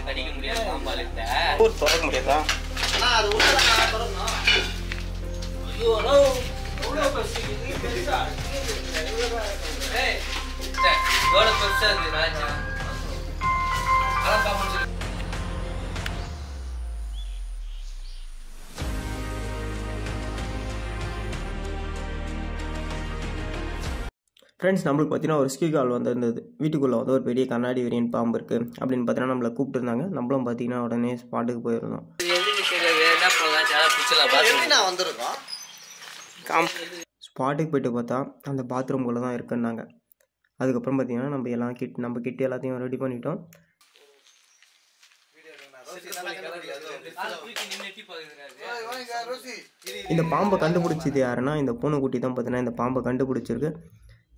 கடிக்க முடியாது பாம்பாலத்தை திறக்க முடியாதா? ஃப்ரெண்ட்ஸ், நம்மளுக்கு பார்த்தீங்கன்னா ஒரு ஸ்கீ கால் வந்திருந்தது. வீட்டுக்குள்ளே வந்து ஒரு பெரிய கண்ணாடி வேரியன்ட் பாம்பு இருக்குது அப்படின்னு பார்த்தீங்கன்னா நம்மளை கூப்பிட்டுருந்தாங்க. நம்மளும் பார்த்தீங்கன்னா உடனே ஸ்பாட்டுக்கு போயிருந்தோம். ஸ்பாட்டுக்கு போய்ட்டு பார்த்தா அந்த பாத்ரூம்குள்ளே தான் இருக்குன்னாங்க. அதுக்கப்புறம் பார்த்தீங்கன்னா நம்ம எல்லாம் நம்ம கிட்ட எல்லாத்தையும் ரெடி பண்ணிட்டோம். இந்த பாம்பை கண்டுபிடிச்சது யாருன்னா இந்த பூனைக்குட்டி தான். பார்த்தீங்கன்னா இந்த பாம்பை கண்டுபிடிச்சிருக்கு.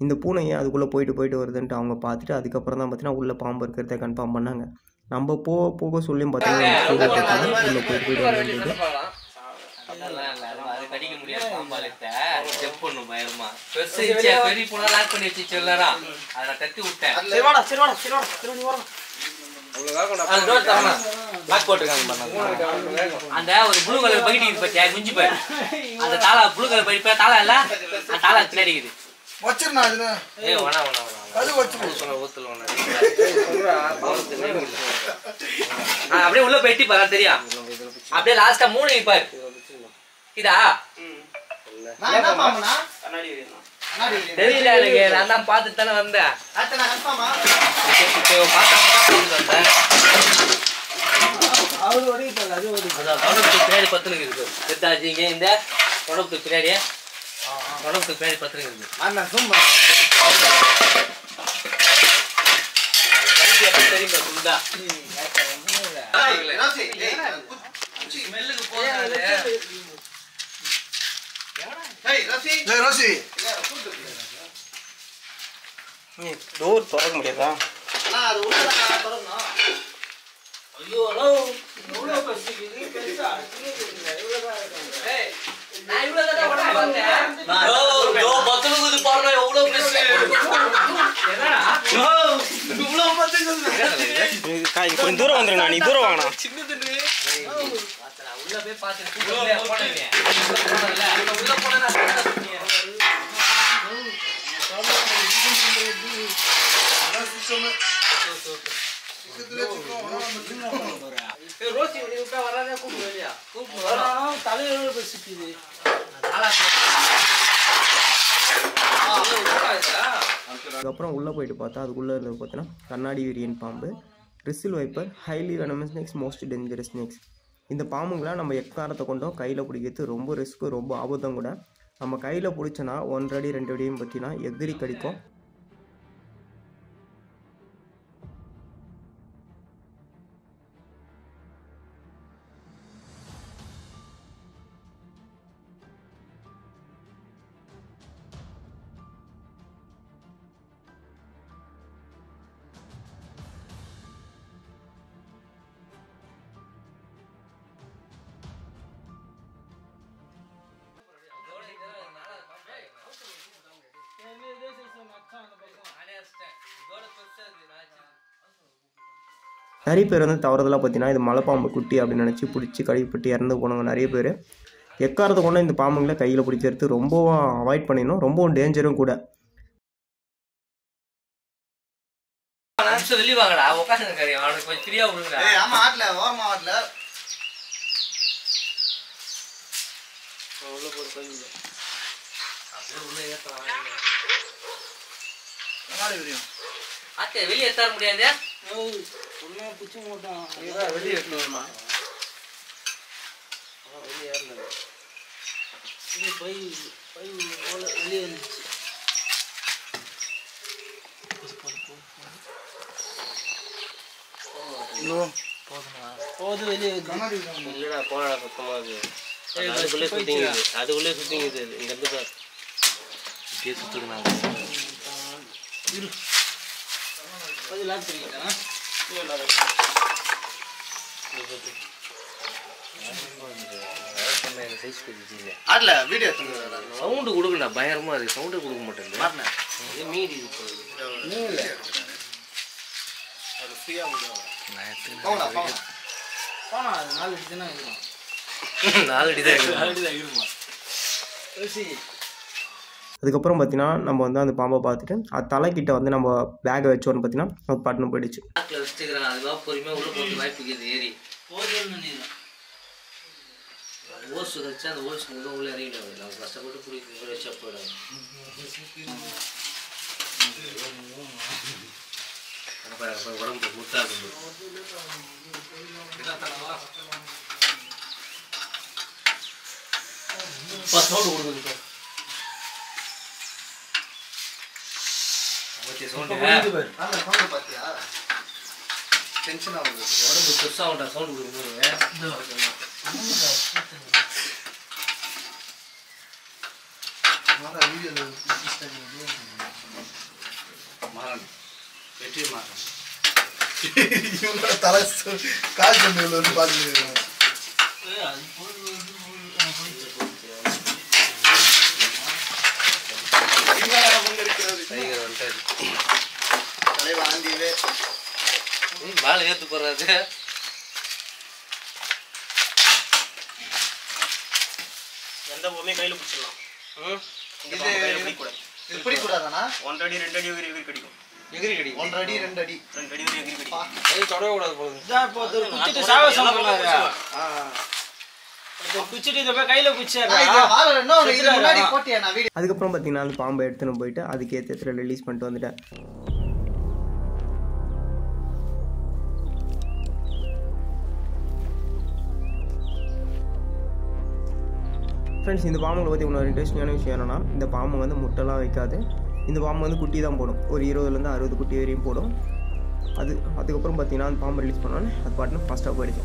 இந்த பூனையை அதுக்குள்ளே போயிட்டு வருதுன்ட்டு அவங்க பார்த்துட்டு அதுக்கப்புறம் தான் பார்த்தீங்கன்னா உள்ளே பாம்பு இருக்கிறத கன்ஃபார்ம் பண்ணாங்க. நம்ம போக சொல்லியும் பார்த்தீங்கன்னா உள்ளே போயிட்டு வருது. கடிக்க முடியாது பாம்பாலத்தை செக் பண்ணும் பயமா பெருசு பெரிய பூனை லாக் பண்ணி வச்சு சொல்லறா அதை தட்டி விட்டேன். அந்த ஒரு ப்ளூ கலர் பக்கெட் இருக்கு பத்தியா குஞ்சு போய் அந்த தாளா ப்ளூ கலர் பக்கெட் தாளா இல்ல அந்த தாளா பின்னாடி இருக்குது. வச்சிரனா அது ஏய் வேணா அது வச்சு சொல்ல ஊத்துல வேணா அப்படியே உள்ள போயிட்டி பாரு தெரியும். அப்படியே லாஸ்டா 3 பாரு இதா நான் என்ன பாம்பனா கண்ணாடி வேணும் தெரியல எனக்கு. நான் தான் பார்த்துட்டு தானே வந்தேன். அத்தனை கன்ஃபார்மா அவரு ஓடிட்டாங்க. அது ஓடி அதான் தொடர்பு பின்னாடி பத்துனுக்கு இருக்கு. செத்தாஜிங்க இந்த தொடர்பு பின்னாடி தொடர்பு பின்னாடி பத்துனுக்கு இருக்கு. அண்ணா சும்மா தெரியுமா சுண்டா ஸ்மெல்லுக்கு போறானே. டோர் திறக்க முடியாதா? ஐயோ எவ்வளோ பசிக்குது பெருசா நான் இவ்வளோ தான் ஓட வந்தேன். பத்துனுக்குது பாருங்க எவ்வளோ பெருசு இவ்வளோ பத்துக்குது. கொஞ்சம் தூரம் வந்துருங்க. நீ தூரம் வாங்கண்ணா. சின்னது உள்ள போய் பார்த்துட்டு போனேன் உள்ள போனா ரோசி வராதே கூப்பிடு இல்லையா கூப்பிடு தலையோட பேசிக்குது. அதுக்கப்புறம் உள்ளே போயிட்டு பார்த்தா அதுக்குள்ளே இருந்தது பார்த்தீங்கன்னா கண்ணாடி வேரியன்ட் பாம்பு, பிரிசில் viper, highly venomous snakes, most dangerous snakes. இந்த பாம்புங்களை நம்ம எக்காரத்தை கொண்டோம் கையில் பிடிக்கிறது ரொம்ப ரிஸ்க்கு, ரொம்ப ஆபத்தம் கூட. நம்ம கையில் பிடிச்சோன்னா 1 அடி 2 அடியும் பார்த்தீங்கன்னா எகிரி கடிக்கும். நிறைய பேர் வந்து தவறுதலாக பார்த்தீங்கன்னா இது மலைப்பாம்பு குட்டி அப்படின்னு நினச்சி பிடிச்சி கடிப்பட்டு இறந்து போனவங்க நிறைய பேர். எக்காரத்தை கொண்டு இந்த பாம்புங்களை கையில் பிடிக்கிறது ரொம்பவும் அவாய்ட் பண்ணிடணும், ரொம்பவும் டேஞ்சரும் கூட. வெளியே வாங்கடா உட்காந்து கறி அவனுக்கு கொஞ்சம் ஃப்ரீயா விடுங்க. ஆமா ஆட்ல ஓரமா ஆட்ல உள்ள போய் கொஞ்சம் அப்படியே உள்ள ஏத்தறாங்க. நாளை வரையும் அத்தை வெளிய ஏத்த முடியாது. ஒண்ணு புச்சு போட்டான் இத வெளிய ஏத்தணுமா வெளிய ஏறல இது போய் போல வெளிய வந்துச்சு. நோ போது வெளிய கண்ணாடி இல்லடா போடா பக்கமா அது அதுக்குள்ளே சுத்திங்குது அதுக்குள்ளே சுத்திங்குது. இங்க இருந்து பாரு இப்படியே சுத்துறாங்க. இரு கொஞ்சம் லாக் பண்ணிட்டா சவுண்டு கொடுக்கணும் பயங்கரமா இருக்கு. சவுண்டு கொடுக்க மாட்டேன். இது மீறி இது போகுது. அதுக்கப்புறம் பார்த்தீங்கன்னா நம்ம வந்து அந்த பாம்பை பார்த்துட்டு அது தலைக்கிட்ட வந்து நம்ம பேக்கை வச்சோன்னு பார்த்தீங்கன்னா அது பாட்டுன்னு போயிடுச்சு. வச்சுக்கிறாங்க அதுவாக பொறுமையாக உள்ள போட்டு வாய்ப்புக்குது ஏறி ஓசு வச்சு அந்த ஓசு உள்ள இறங்கிடுவாங்க. நம்ம கஷ்டப்பட்டு பிடிக்க வச்சா போயிடாங்க. உடம்பு முட்டாக சவுண்டு கொடுக்குது. உடம்பு பெருசாக சவுண்டு கொடுக்குது. தலை கால் பண்ணி பார்த்து பால் ஏத்து போடுறாரு. எந்த பொம்மையும் கையில் பிடிச்சிடலாம். இது பிடிக்கூடாதானா? 1 அடி 2 அடி எகிரி கடிக்கும். எகிரி கடி 1 அடி 2 அடி 2 அடி எகிரி கடிக்கும். அது தொடவே கூடாது போகுது. குச்சிட்டு சாவசம் பண்ணாரு. குச்சிட்டு இதை போய் கையில் குச்சிடுறா. முன்னாடி போட்டியா நான் வீடியோ. அதுக்கப்புறம் பார்த்தீங்கன்னா அந்த பாம்பை எடுத்துன்னு போயிட்டு அதுக்கு ஏற்ற ரிலீஸ் பண்ணிட்டு வந்துட்டேன். ஃப்ரெண்ட்ஸ், இந்த பாம்புகளை பற்றி இன்னொரு இன்ட்ரெஸ்டிங்கான விஷயம் என்னென்னா, இந்த பாம்பு வந்து முட்டைலாம் வைக்காது. இந்த பாம்பு வந்து குட்டி தான் போடும். ஒரு 20 60 குட்டி வரையும் போடும். அதுக்கப்புறம் பார்த்தீங்கன்னா அந்த பாம்பு ரிலீஸ் பண்ணோன்னே அது பாட்டுன்னு ஃபாஸ்ட்டாக போயிடுச்சு.